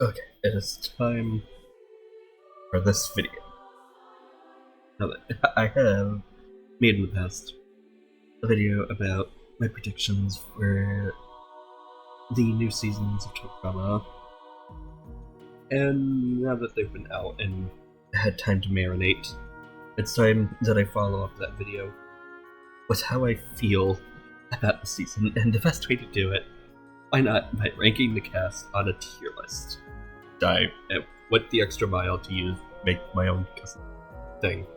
Okay, it is time for this video. Now that I have made in the past a video about my predictions for the new seasons of Top Drama, and now that they've been out and had time to marinate, it's time that I follow up that video with how I feel about the season, and the best way to do it, why not by ranking the cast on a tier list. I went the extra mile to make my own custom thing,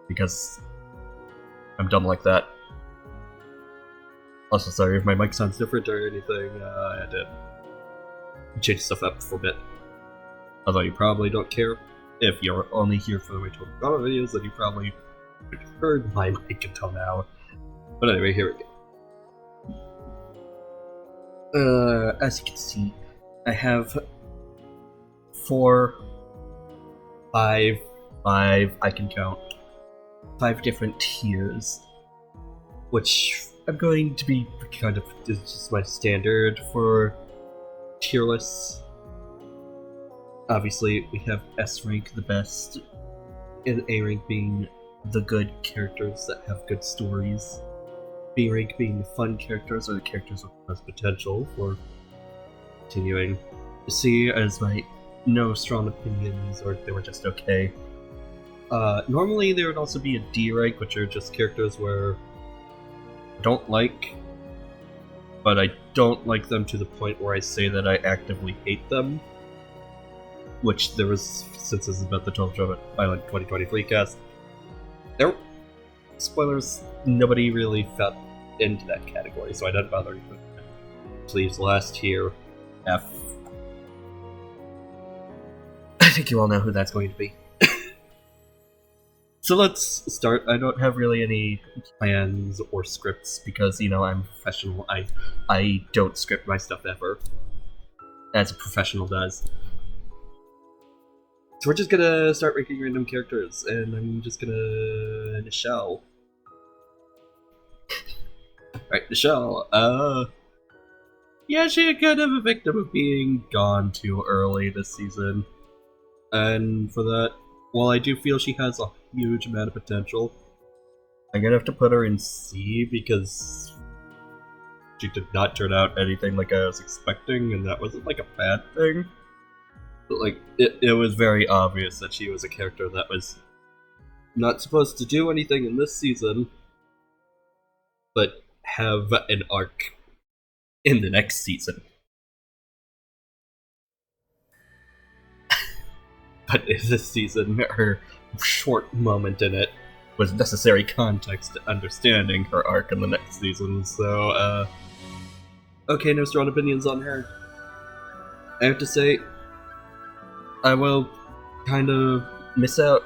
because I'm dumb like that. Also, sorry if my mic sounds different or anything, I had to change stuff up for a bit. Although you probably don't care. If you're only here for my Total Drama videos, then you probably heard my mic until now. But anyway, here we go. As you can see, I have 5, I can count 5 different tiers, which I'm going to be kind of, this is just my standard for tier lists. Obviously, we have S rank, the best, and A rank being the good characters that have good stories, B rank being the fun characters or the characters with the most potential for continuing. C as my no strong opinions, or they were just okay. Normally there would also be a D rank, which are just characters where I don't like, but I don't like them to the point where I say that I actively hate them. Which there was, since this is about the Total Drama Island 2023 cast, there, spoilers, nobody really fell into that category, so I didn't bother even. Please, last tier, F. I think you all know who that's going to be. So let's start. I don't have really any plans or scripts because, you know, I'm a professional. I don't script my stuff ever, as a professional does. So we're just gonna start ranking random characters, and I'm just gonna... Nichelle. Alright, Nichelle. Yeah, she's kind of a victim of being gone too early this season. And for that, while I do feel she has a huge amount of potential, I'm gonna have to put her in C because she did not turn out anything like I was expecting, and that wasn't like a bad thing. But like, it was very obvious that she was a character that was not supposed to do anything in this season, but have an arc in the next season. But in this season, her short moment in it was necessary context to understanding her arc in the next season, so, okay, no strong opinions on her. I have to say, I will kind of miss out.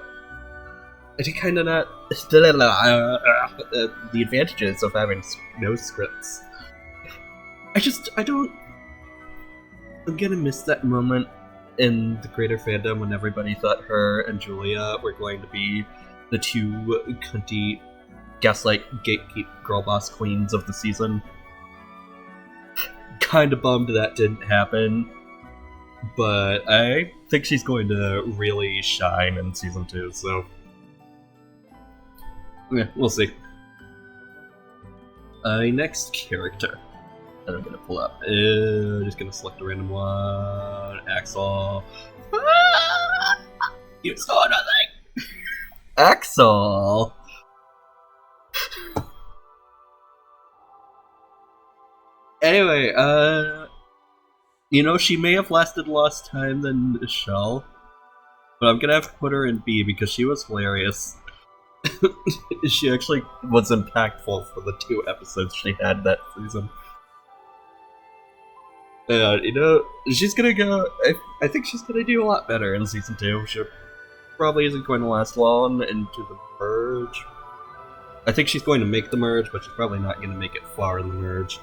I did kind of not... the advantages of having no scripts. I don't... I'm gonna miss that moment in the greater fandom when everybody thought her and Julia were going to be the two cunty gaslight gatekeep girl boss queens of the season. Kinda bummed that didn't happen, but I think she's going to really shine in season 2, so yeah, we'll see. Next character that I'm gonna pull up. Just gonna select a random one. Axel. You saw nothing! Axel! Anyway, you know, she may have lasted less time than Nichelle, but I'm gonna have to put her in B because she was hilarious. She actually was impactful for the 2 episodes she had that season. You know, she's gonna go... I think she's gonna do a lot better in season 2. She probably isn't going to last long into the merge. I think she's going to make the merge, but she's probably not going to make it far in the merge.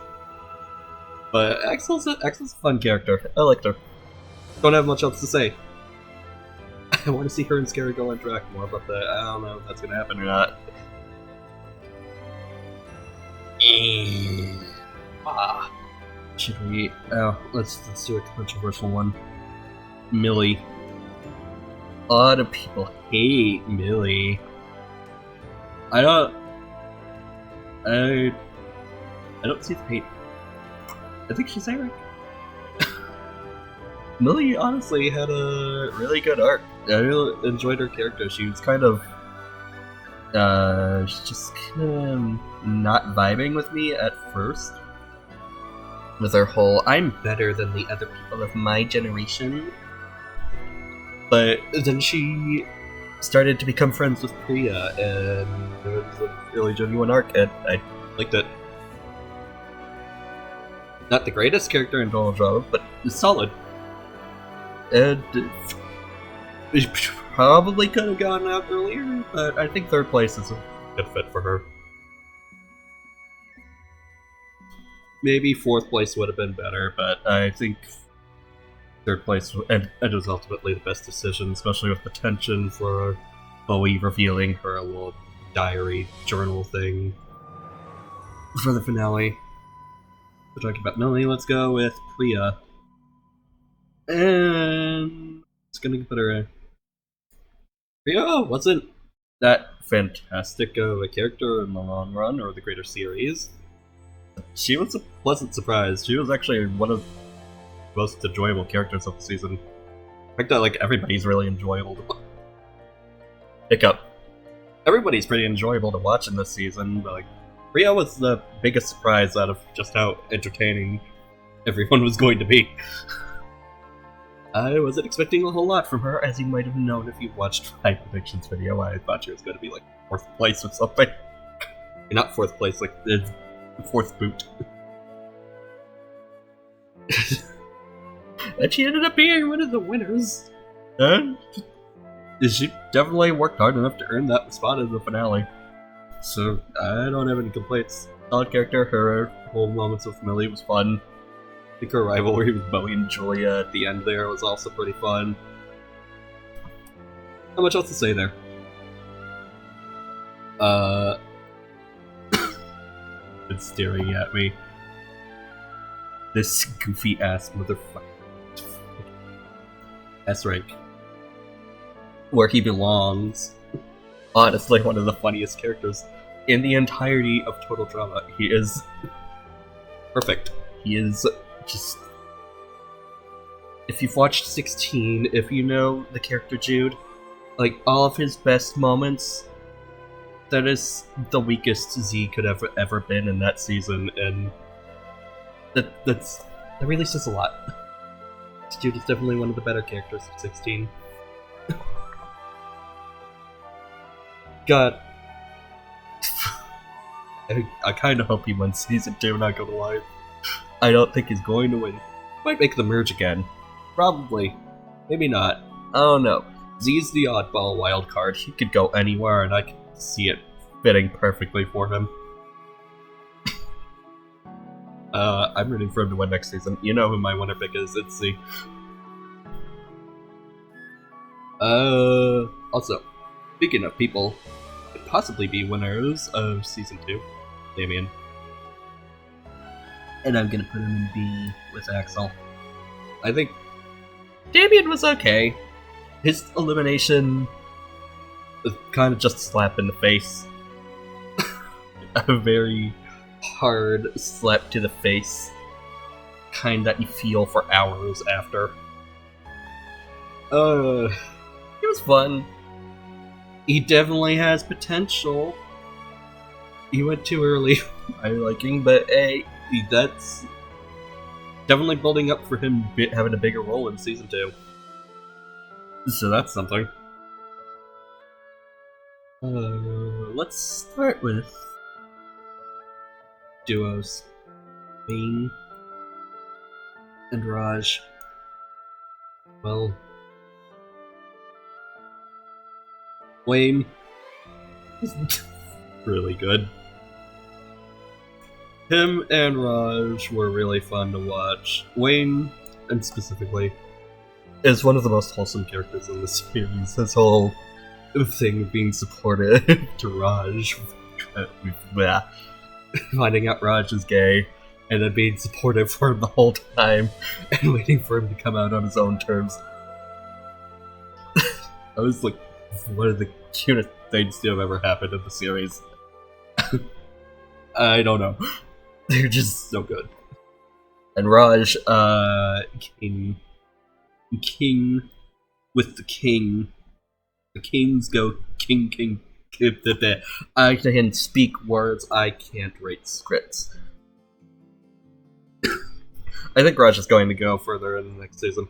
But Axel's a fun character. I liked her. Don't have much else to say. I want to see her and Scary Girl interact more, but I don't know if that's going to happen or not. Should we... Oh, let's do a controversial one. Millie. A lot of people hate Millie. I don't see the hate. I think she's Eric. Millie honestly had a really good arc. I really enjoyed her character. She was kind of just kind of not vibing with me at first. With her whole, I'm better than the other people of my generation. But then she started to become friends with Priya, and it was a really genuine arc, and I liked it. Not the greatest character in Total Drama, but it's solid. And it probably could have gotten out earlier, but I think third place is a good fit for her. Maybe fourth place would have been better, but I think third place and it was ultimately the best decision, especially with the tension for Bowie revealing her little diary journal thing for the finale. We're talking about Millie, let's go with Priya. And it's gonna get better. Priya wasn't that fantastic of a character in the long run or the greater series. She was a pleasant surprise. She was actually one of the most enjoyable characters of the season. I think that everybody's really enjoyable to pick up. Everybody's pretty enjoyable to watch in this season, but Priya was the biggest surprise out of just how entertaining everyone was going to be. I wasn't expecting a whole lot from her, as you might have known if you watched my predictions video. I thought she was going to be fourth place or something. Not fourth place, the fourth boot. And she ended up being one of the winners. And she definitely worked hard enough to earn that spot in the finale. So I don't have any complaints. Solid character. Her whole moments with Millie was fun. I think her rivalry with Bowie and Julia at the end there was also pretty fun. Not much else to say there. It's staring at me. This goofy ass motherfucker. S-rank. Where he belongs. Honestly, one of the funniest characters in the entirety of Total Drama. He is perfect. He is just... If you've watched 16, if you know the character Jude, all of his best moments, that is the weakest Z could ever been in that season, and that really says a lot. Jude is definitely one of the better characters of 16. God. I kind of hope he wins Season 2, not gonna lie. I don't think he's going to win. Might make the merge again. Probably. Maybe not. I don't know. Z's the oddball wild card. He could go anywhere, and I can see it fitting perfectly for him. I'm rooting for him to win next season. You know who my winner pick is. It's Z. Also, speaking of people could possibly be winners of Season 2, Damien. And I'm gonna put him in B with Axel. I think Damien was okay. His elimination was kind of just a slap in the face. A very hard slap to the face. Kind that you feel for hours after. It was fun. He definitely has potential. He went too early, my liking, but hey, that's definitely building up for him having a bigger role in Season 2. So that's something. Let's start with duos. Wayne and Raj. Well, Wayne is really good. Him and Raj were really fun to watch. Wayne, and specifically, is one of the most wholesome characters in the series. His whole thing of being supportive to Raj, finding out Raj is gay, and then being supportive for him the whole time, and waiting for him to come out on his own terms. That was like one of the cutest things to have ever happened in the series. I don't know. They're just so good. And Raj, King with the King. The Kings go King. I can speak words, I can't write scripts. I think Raj is going to go further in the next season.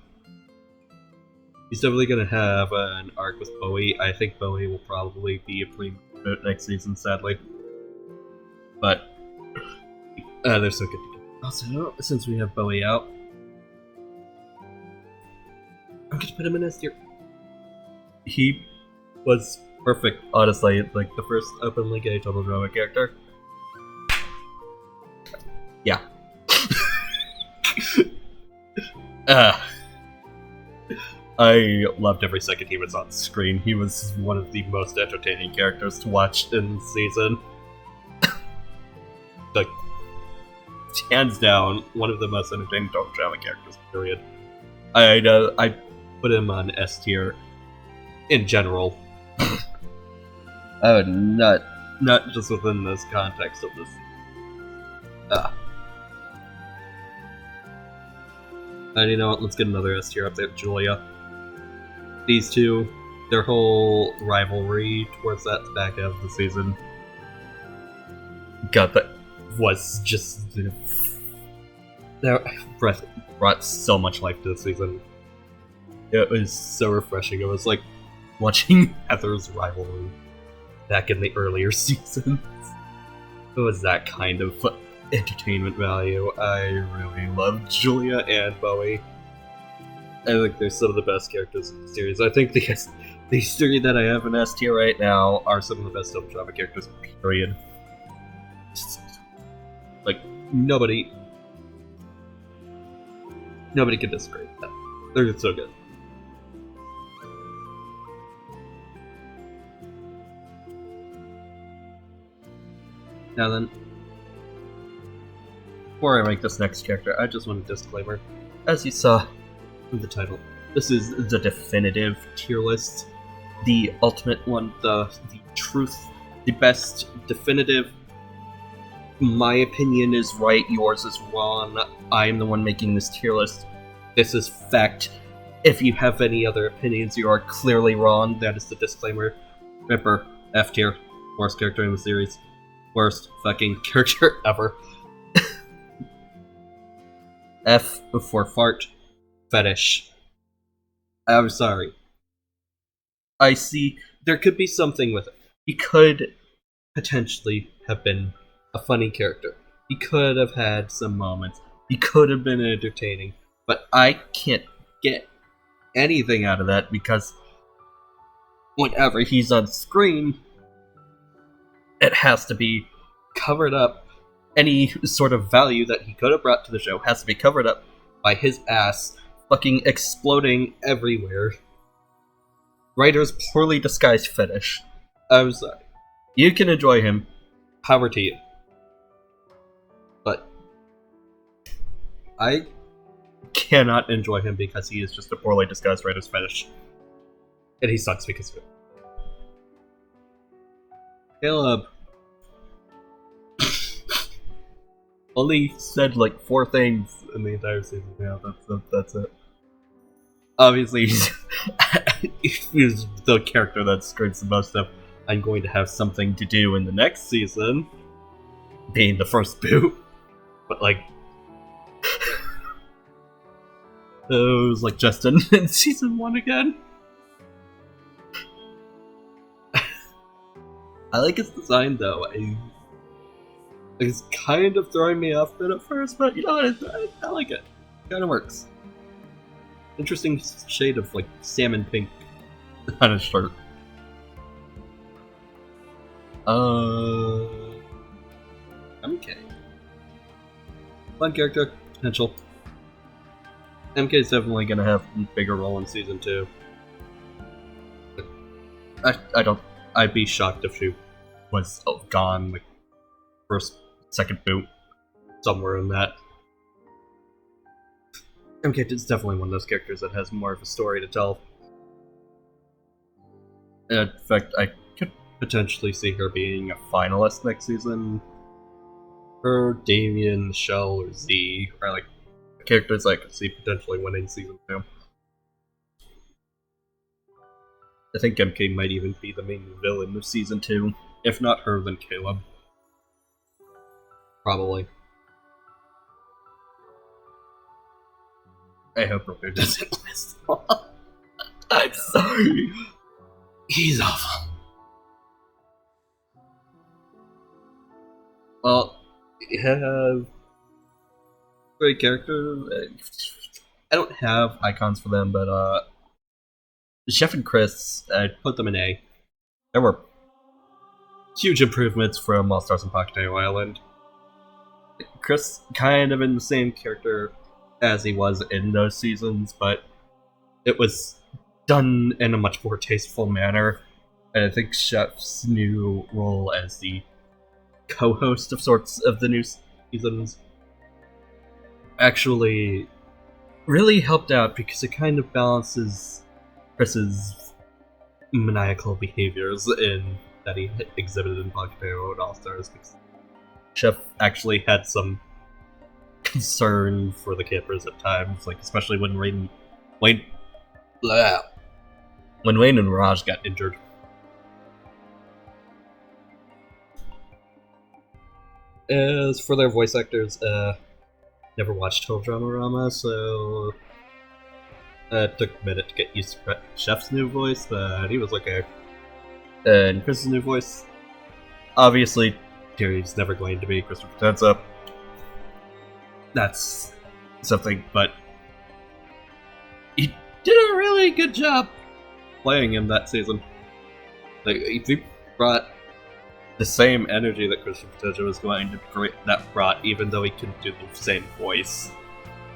He's definitely going to have an arc with Bowie. I think Bowie will probably be a premium next season, sadly. But they're so good together. Also, since we have Bowie out, I'm going to put him in S tier. He was perfect, honestly. Like, the first openly gay total drama character. Yeah. I loved every second he was on screen. He was one of the most entertaining characters to watch in the season. Like, hands down, one of the most entertaining total drama characters, period. I put him on S tier in general. I would not just within this context of this. And you know what? Let's get another S tier up there, Julia. These two, their whole rivalry towards that back half of the season, God, that was just that brought so much life to the season. It was so refreshing. It was like watching Heather's rivalry back in the earlier seasons. It was that kind of entertainment value. I really loved Julia and Bowie. I think they're some of the best characters in the series. I think these three that I have in S tier right now are some of the best total drama characters, period. Like, nobody can disagree with that. They're so good. Now then, before I make this next character, I just want a disclaimer. As you saw in the title, this is the definitive tier list. The ultimate one, the truth, the best definitive. My opinion is right, yours is wrong. I am the one making this tier list. This is fact. If you have any other opinions, you are clearly wrong. That is the disclaimer. Remember, F tier, worst character in the series. Worst fucking character ever. F for fart fetish. I'm sorry. I see there could be something with it. He could potentially have been a funny character. He could have had some moments. He could have been entertaining. But I can't get anything out of that because whenever he's on screen, it has to be covered up. Any sort of value that he could have brought to the show has to be covered up by his ass fucking exploding everywhere. Writer's poorly disguised fetish. I'm sorry. You can enjoy him. Power to you. But I cannot enjoy him because he is just a poorly disguised writer's fetish. And he sucks because of it. Caleb only said like 4 things in the entire season. Yeah, that's it. Obviously, he's the character that screams the most of. I'm going to have something to do in the next season, being the first boot. But like, it was like Justin in season 1 again. I like his design though. It's kind of throwing me off a bit at first, but you know what? I like it. It kind of works. Interesting shade of like salmon pink on his shirt. MK. Fun character, potential. MK is definitely gonna have a bigger role in season 2. I'd be shocked if she was gone like first, second boot, somewhere in that. MK is definitely one of those characters that has more of a story to tell. In fact, I could potentially see her being a finalist next season. Her, Damien, Michelle, or Z are like characters I could see potentially winning season 2. I think MK might even be the main villain of season 2. If not her, then Caleb. Probably. I hope Roger doesn't list. I'm sorry. He's awful. Well, you have great characters. I don't have icons for them, but Chef and Chris, I'd put them in A. There were huge improvements from All Stars on Pocono Island. Chris kind of in the same character as he was in those seasons, but it was done in a much more tasteful manner. And I think Chef's new role as the co-host of sorts of the new seasons actually really helped out because it kind of balances Chris's maniacal behaviors that he exhibited in Pocono and All Stars, because Chef actually had some concern for the campers at times, like especially when Wayne and Raj got injured. As for their voice actors, never watched Whole Dramarama, so it took a minute to get used to Chef's new voice, but he was okay. And Chris's new voice, obviously, Terry's never going to be Christopher Potenza. That's something, but he did a really good job playing him that season. Like, he brought the same energy that Christopher Potenza was going to brought, even though he couldn't do the same voice.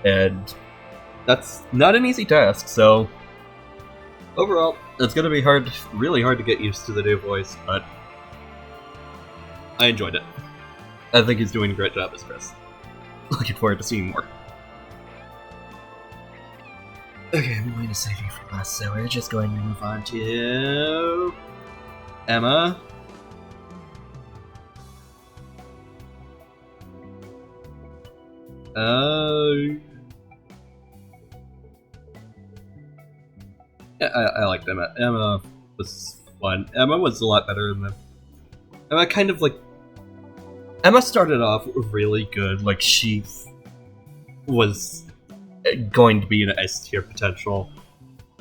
And that's not an easy task, so overall, it's going to be really hard to get used to the new voice, but I enjoyed it. I think he's doing a great job as Chris. Looking forward to seeing more. Okay, I'm going to save you for last, so we're just going to move on to Emma. Yeah, I liked Emma. Emma was fun. Emma was a lot better than Emma kind of like... Emma started off really good, like she was going to be an S tier potential.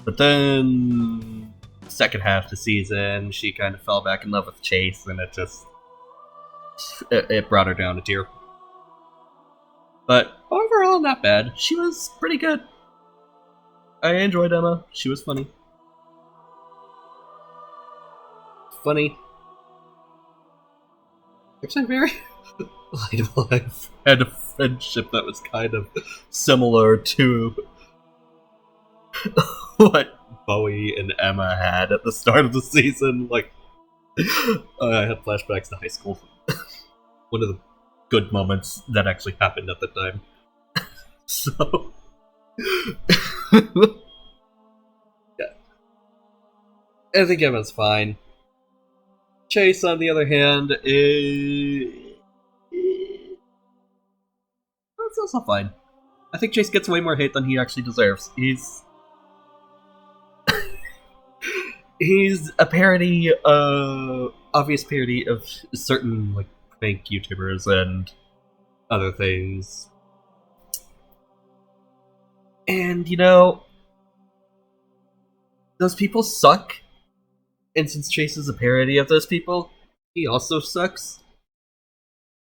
But then, second half of the season, she kind of fell back in love with Chase, and it brought her down a tier. But overall, not bad. She was pretty good. I enjoyed Emma. She was funny. Actually, very relatable. I had a friendship that was kind of similar to what Bowie and Emma had at the start of the season. Like, I had flashbacks to high school. One of the good moments that actually happened at the time. So, yeah. I think Emma's fine. Chase, on the other hand, is... That's also fine. I think Chase gets way more hate than he actually deserves. He's a parody, obvious parody of certain, like, fake YouTubers and other things. And, you know, those people suck. And since Chase is a parody of those people, he also sucks.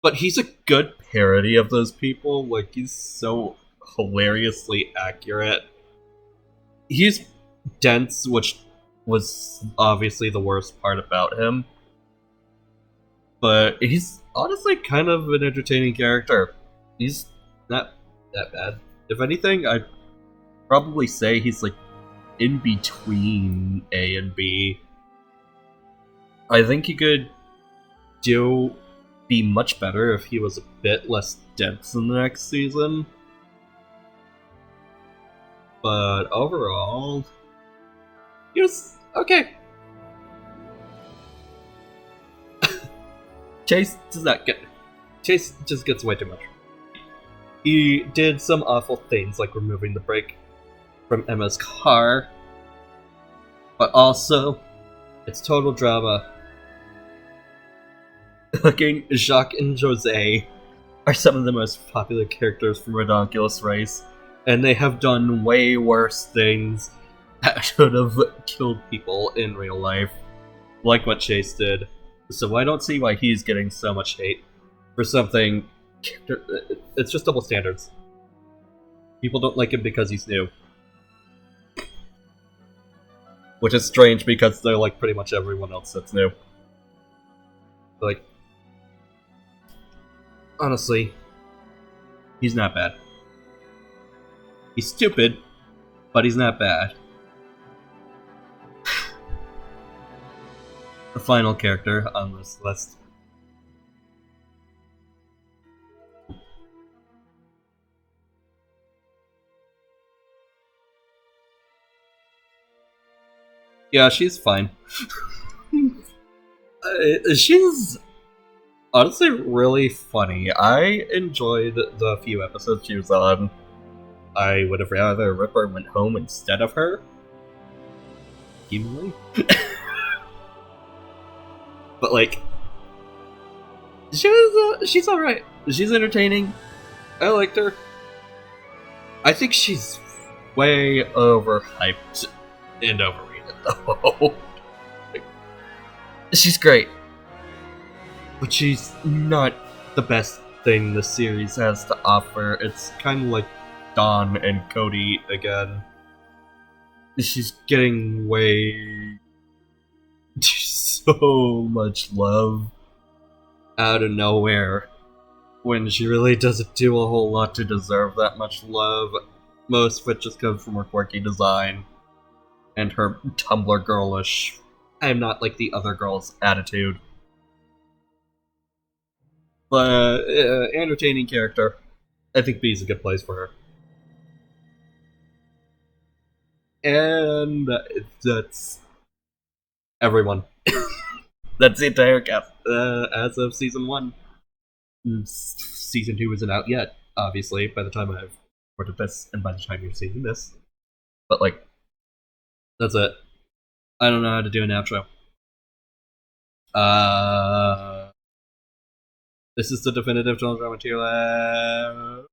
But he's a good parody of those people. Like, he's so hilariously accurate. He's dense, which was obviously the worst part about him. But he's honestly kind of an entertaining character. He's not that bad. If anything, I'd probably say he's like in between A and B. I think he could be much better if he was a bit less dense in the next season. But overall, he was okay. Chase does not get. Chase just gets way too much. He did some awful things like removing the brake from Emma's car, but also it's total drama. Fucking Jacques and Jose are some of the most popular characters from Redonkulous Race, and they have done way worse things that should have killed people in real life, like what Chase did. So I don't see why he's getting so much hate for something. It's just double standards. People don't like him because he's new. Which is strange because they're like pretty much everyone else that's new. Like, honestly, he's not bad. He's stupid, but he's not bad. The final character on this list. Yeah, she's fine. She's honestly really funny. I enjoyed the few episodes she was on. I would have rather Ripper went home instead of her. Humanly. But like, she's alright. She's entertaining. I liked her. I think she's way overhyped and overrated though. She's great. But she's not the best thing the series has to offer. It's kind of like Dawn and Cody again. She's getting way so much love out of nowhere when she really doesn't do a whole lot to deserve that much love. Most of it just comes from her quirky design and her Tumblr girlish, I'm not like the other girls attitude. But entertaining character. I think B is a good place for her. And that's everyone. That's the entire cast as of season 1. Season 2 isn't out yet, obviously, by the time I've recorded this and by the time you're seeing this. But, like, that's it. I don't know how to do an outro. This is the definitive Total Drama tier list.